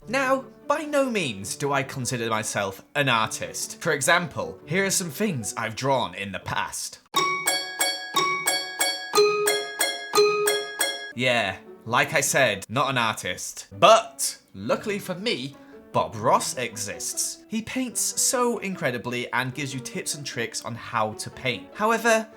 Now, by no means do I consider myself an artist. For example, here are some things I've drawn in the past. Yeah, like I said, not an artist. But, luckily for me, Bob Ross exists. He paints so incredibly and gives you tips and tricks on how to paint. However,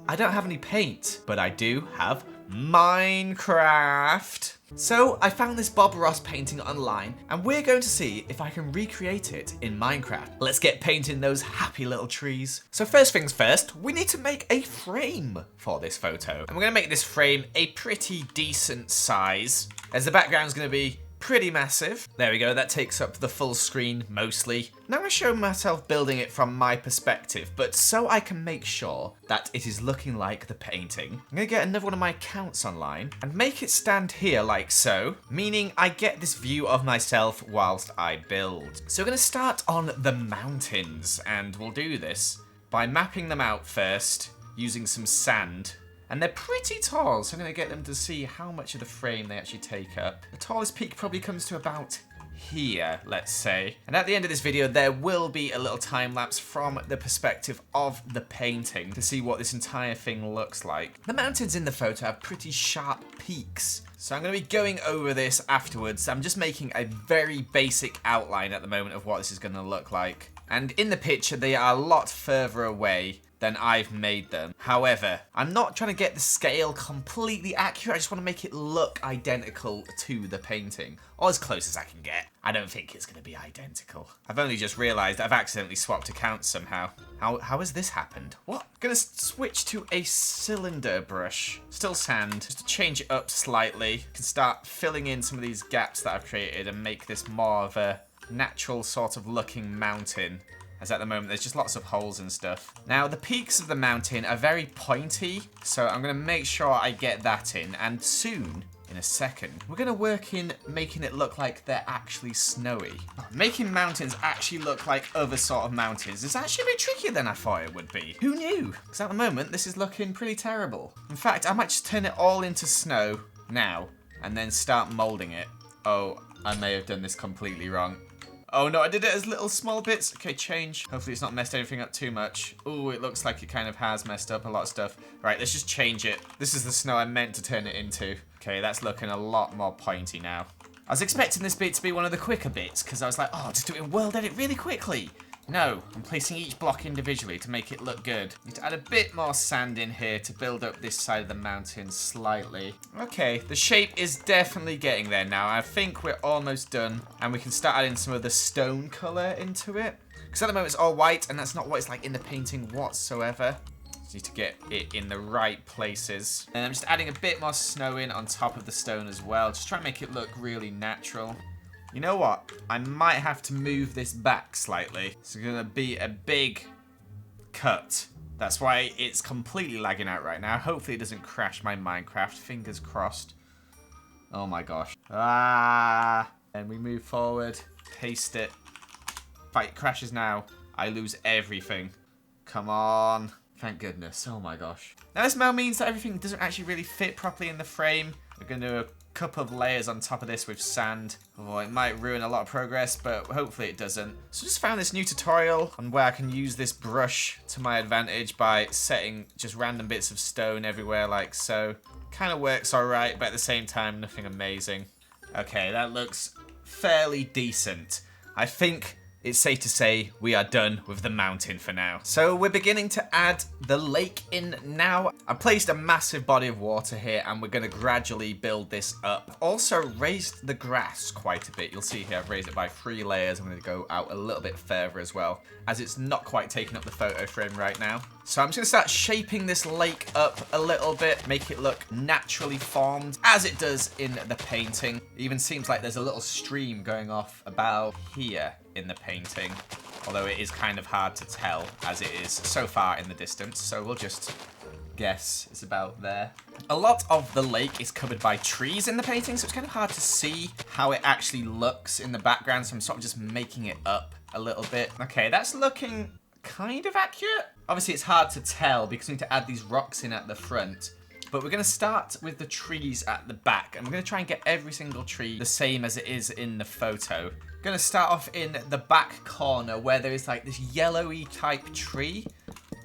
I don't have any paint, but I do have Minecraft. So I found this Bob Ross painting online and we're going to see if I can recreate it in Minecraft. Let's get painting those happy little trees. So first things first, we need to make a frame for this photo. And we're gonna make this frame a pretty decent size, as the background's gonna be pretty massive. There we go, that takes up the full screen mostly. Now I show myself building it from my perspective, but so I can make sure that it is looking like the painting, I'm gonna get another one of my accounts online and make it stand here like so, meaning I get this view of myself whilst I build. So we're gonna start on the mountains, and we'll do this by mapping them out first, using some sand. And they're pretty tall, so I'm going to get them to see how much of the frame they actually take up. The tallest peak probably comes to about here, let's say. And at the end of this video, there will be a little time lapse from the perspective of the painting to see what this entire thing looks like. The mountains in the photo have pretty sharp peaks, so I'm going to be going over this afterwards. I'm just making a very basic outline at the moment of what this is going to look like. And in the picture, they are a lot further away than I've made them. However, I'm not trying to get the scale completely accurate. I just want to make it look identical to the painting, or as close as I can get. I don't think it's going to be identical. I've only just realised I've accidentally swapped accounts somehow. How has this happened? What? I'm going to switch to a cylinder brush. Still sand, just to change it up slightly. I can start filling in some of these gaps that I've created and make this more of a natural sort of looking mountain. As at the moment, there's just lots of holes and stuff. Now, the peaks of the mountain are very pointy, so I'm going to make sure I get that in. And soon, in a second, we're going to work in making it look like they're actually snowy. Making mountains actually look like other sort of mountains is actually a bit trickier than I thought it would be. Who knew? Because at the moment, this is looking pretty terrible. In fact, I might just turn it all into snow now, and then start moulding it. Oh, I may have done this completely wrong. Oh no, I did it as little small bits. Okay, change. Hopefully it's not messed anything up too much. Oh, it looks like it kind of has messed up a lot of stuff. Right, let's just change it. This is the snow I meant to turn it into. Okay, that's looking a lot more pointy now. I was expecting this bit to be one of the quicker bits, because I was like, oh, just do it in world edit really quickly. No, I'm placing each block individually to make it look good. Need to add a bit more sand in here to build up this side of the mountain slightly. Okay, the shape is definitely getting there now. I think we're almost done, and we can start adding some of the stone color into it. Because at the moment it's all white, and that's not what it's like in the painting whatsoever. Just need to get it in the right places. And I'm just adding a bit more snow in on top of the stone as well. Just try and make it look really natural. You know what? I might have to move this back slightly. It's going to be a big cut. That's why it's completely lagging out right now. Hopefully it doesn't crash my Minecraft. Fingers crossed. Oh my gosh. Ah! And we move forward. Paste it. If it crashes now, I lose everything. Come on. Thank goodness. Oh my gosh. Now this now means that everything doesn't actually really fit properly in the frame. We're going to do a couple of layers on top of this with sand. Oh, it might ruin a lot of progress, but hopefully it doesn't. So just found this new tutorial on where I can use this brush to my advantage by setting just random bits of stone everywhere like so. Kind of works alright, but at the same time, nothing amazing. Okay, that looks fairly decent. I think it's safe to say we are done with the mountain for now. So we're beginning to add the lake in now. I placed a massive body of water here and we're going to gradually build this up. Also raised the grass quite a bit. You'll see here I've raised it by 3 layers. I'm going to go out a little bit further as well, as it's not quite taking up the photo frame right now. So I'm just going to start shaping this lake up a little bit, make it look naturally formed as it does in the painting. It even seems like there's a little stream going off about here in the painting, although it is kind of hard to tell as it is so far in the distance, so we'll just guess it's about there. A lot of the lake is covered by trees in the painting, so it's kind of hard to see how it actually looks in the background, so I'm sort of just making it up a little bit. Okay, that's looking kind of accurate. Obviously it's hard to tell because we need to add these rocks in at the front. But we're going to start with the trees at the back. And we're going to try and get every single tree the same as it is in the photo. Going to start off in the back corner where there is like this yellowy type tree,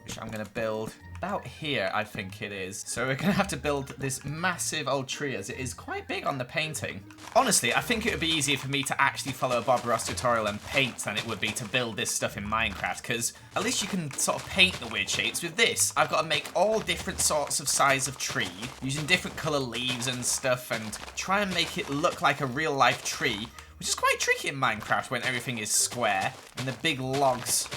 which I'm going to build about here, I think it is. So we're going to have to build this massive old tree as it is quite big on the painting. Honestly, I think it would be easier for me to actually follow a Bob Ross tutorial and paint than it would be to build this stuff in Minecraft, because at least you can sort of paint the weird shapes. With this, I've got to make all different sorts of size of tree, using different color leaves and stuff, and try and make it look like a real life tree, which is quite tricky in Minecraft when everything is square and the big logs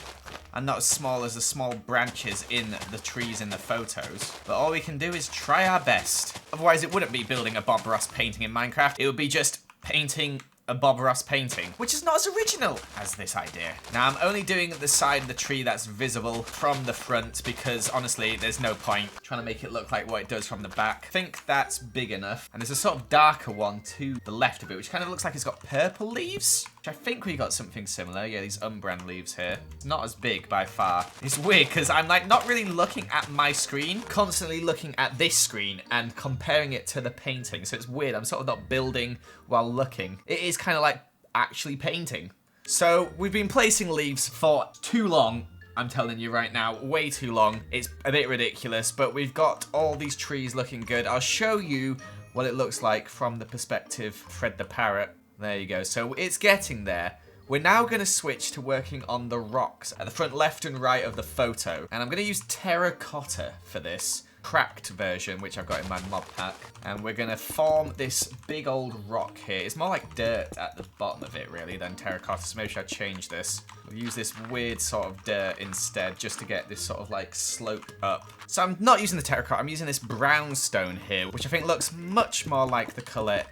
are not as small as the small branches in the trees in the photos. But all we can do is try our best. Otherwise, it wouldn't be building a Bob Ross painting in Minecraft. It would be just painting a Bob Ross painting, which is not as original as this idea. Now, I'm only doing the side of the tree that's visible from the front because, honestly, there's no point trying to make it look like what it does from the back. I think that's big enough. And there's a sort of darker one to the left of it, which kind of looks like it's got purple leaves, which I think we got something similar. Yeah, these umbran leaves here. It's not as big by far. It's weird because I'm like not really looking at my screen, constantly looking at this screen and comparing it to the painting. So it's weird. I'm sort of not building while looking. It is kind of like actually painting. So we've been placing leaves for too long. I'm telling you right now, way too long. It's a bit ridiculous, but we've got all these trees looking good. I'll show you what it looks like from the perspective of Fred the Parrot. There you go. So it's getting there. We're now going to switch to working on the rocks at the front left and right of the photo. And I'm going to use terracotta for this cracked version, which I've got in my mod pack. And we're going to form this big old rock here. It's more like dirt at the bottom of it, really, than terracotta. So maybe I should change this. We'll use this weird sort of dirt instead, just to get this sort of like slope up. So I'm not using the terracotta. I'm using this brownstone here, which I think looks much more like the colour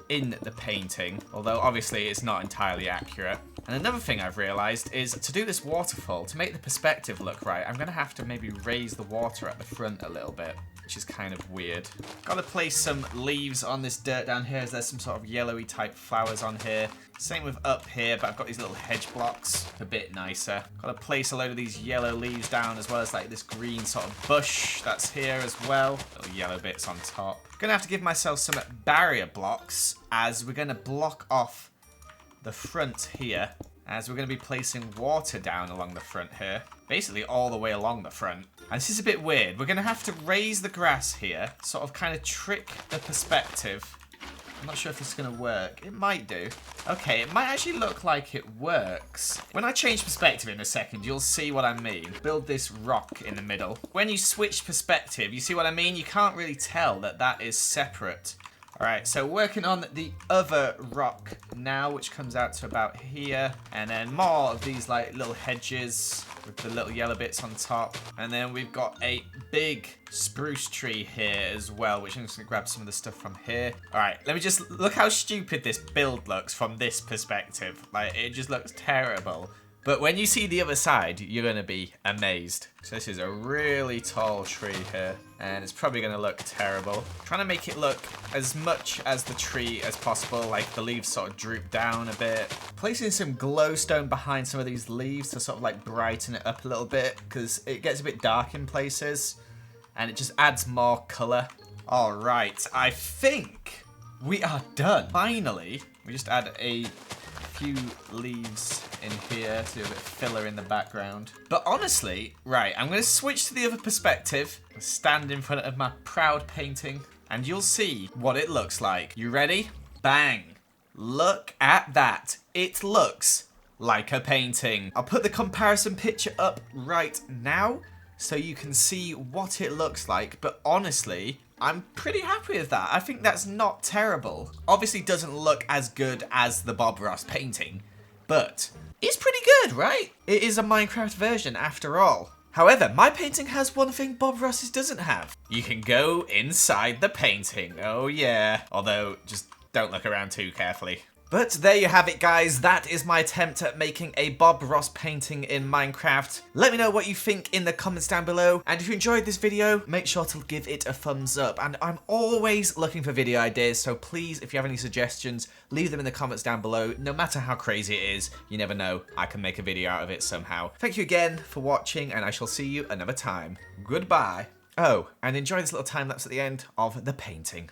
in the painting, although obviously it's not entirely accurate. And another thing I've realised is to do this waterfall, to make the perspective look right, I'm going to have to maybe raise the water at the front a little bit, which is kind of weird. Got to place some leaves on this dirt down here as there's some sort of yellowy type flowers on here. Same with up here, but I've got these little hedge blocks, a bit nicer. Got to place a load of these yellow leaves down as well as like this green sort of bush that's here as well. Little yellow bits on top. Gonna have to give myself some barrier blocks as we're gonna block off the front here, as we're going to be placing water down along the front here. Basically all the way along the front. And this is a bit weird. We're going to have to raise the grass here, sort of kind of trick the perspective. I'm not sure if this is going to work. It might do. Okay, it might actually look like it works. When I change perspective in a second, you'll see what I mean. Build this rock in the middle. When you switch perspective, you see what I mean? You can't really tell that that is separate. Alright, so working on the other rock now, which comes out to about here. And then more of these like little hedges with the little yellow bits on top. And then we've got a big spruce tree here as well, which I'm just going to grab some of the stuff from here. Alright, let me just look how stupid this build looks from this perspective. Like, it just looks terrible. But when you see the other side, you're going to be amazed. So this is a really tall tree here, and it's probably going to look terrible. Trying to make it look as much as the tree as possible, like the leaves sort of droop down a bit. Placing some glowstone behind some of these leaves to sort of like brighten it up a little bit, because it gets a bit dark in places, and it just adds more colour. All right, I think we are done. Finally, we just add a few leaves in here to do a bit of filler in the background. But honestly, right, I'm going to switch to the other perspective, stand in front of my proud painting, and you'll see what it looks like. You ready? Bang. Look at that. It looks like a painting. I'll put the comparison picture up right now so you can see what it looks like, but honestly, I'm pretty happy with that. I think that's not terrible. Obviously doesn't look as good as the Bob Ross painting, but it's pretty good, right? It is a Minecraft version after all. However, my painting has one thing Bob Ross's doesn't have. You can go inside the painting. Oh yeah. Although, just don't look around too carefully. But there you have it, guys. That is my attempt at making a Bob Ross painting in Minecraft. Let me know what you think in the comments down below. And if you enjoyed this video, make sure to give it a thumbs up. And I'm always looking for video ideas, so please, if you have any suggestions, leave them in the comments down below. No matter how crazy it is, you never know, I can make a video out of it somehow. Thank you again for watching, and I shall see you another time. Goodbye. Oh, and enjoy this little time lapse at the end of the painting.